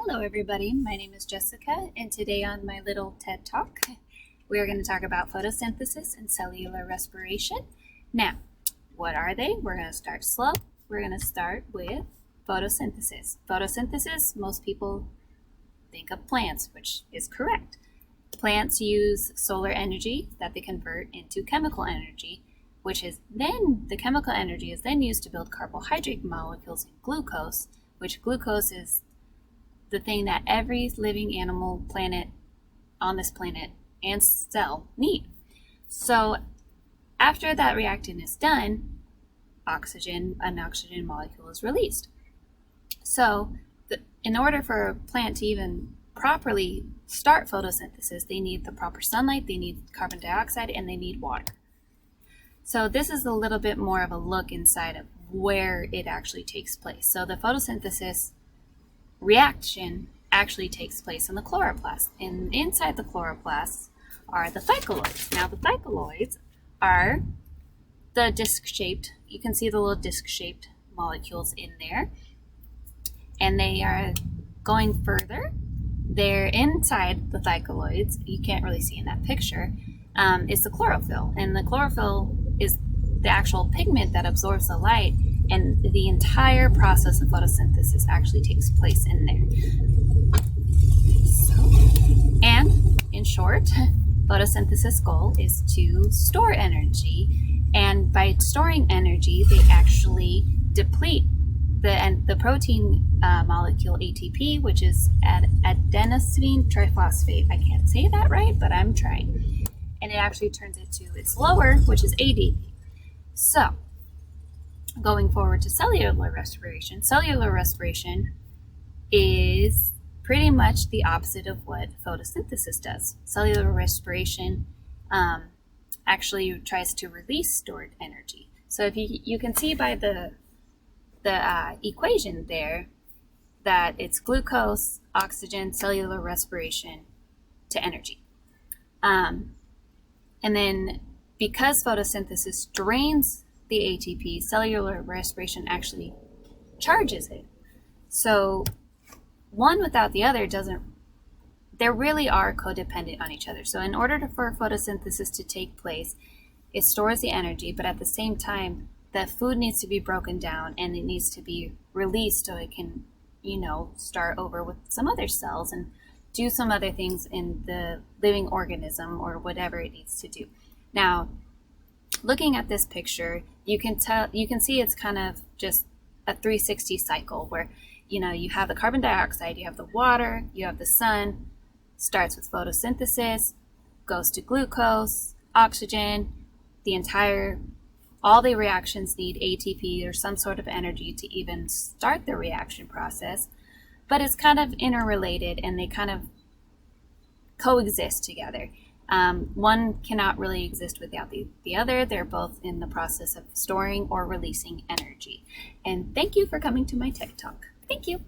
Hello everybody, my name is Jessica, and today on my little TED Talk, we are going to talk about photosynthesis and cellular respiration. Now, what are they? We're going to start slow. We're going to start with photosynthesis. Photosynthesis, most people think of plants, which is correct. Plants use solar energy that they convert into chemical energy, which is then, the chemical energy is then used to build carbohydrate molecules in glucose, which glucose is the thing that every living animal, planet on this planet, and cell need. So after that reaction is done, an oxygen molecule is released. So in order for a plant to even properly start photosynthesis, they need the proper sunlight, they need carbon dioxide, and they need water. So this is a little bit more of a look inside of where it actually takes place. So the photosynthesis reaction actually takes place in the chloroplast. And inside the chloroplasts are the thylakoids. Now the thylakoids are the disc-shaped, you can see the little disc-shaped molecules in there. And they are going further. They're inside the thylakoids, you can't really see in that picture, is the chlorophyll. And the chlorophyll is the actual pigment that absorbs the light, and the entire process of photosynthesis actually takes place in there. And in short, photosynthesis goal is to store energy, and by storing energy, they actually deplete the protein molecule ATP, which is adenosine triphosphate. I can't say that right, but I'm trying. And it actually turns it to its lower, which is ADP. So, going forward to cellular respiration. Cellular respiration is pretty much the opposite of what photosynthesis does. Cellular respiration actually tries to release stored energy. So if you can see by the equation there that it's glucose, oxygen, cellular respiration to energy. And then because photosynthesis drains the ATP, cellular respiration actually charges it. So one without the other they really are codependent on each other. So in order for photosynthesis to take place, it stores the energy, but at the same time, the food needs to be broken down and it needs to be released so it can, start over with some other cells and do some other things in the living organism or whatever it needs to do. Now, looking at this picture, you can see it's kind of just a 360 cycle where, you have the carbon dioxide, you have the water, you have the sun, starts with photosynthesis, goes to glucose, oxygen, all the reactions need ATP or some sort of energy to even start the reaction process, but it's kind of interrelated and they kind of coexist together. One cannot really exist without the other. They're both in the process of storing or releasing energy. And thank you for coming to my TED Talk. Thank you.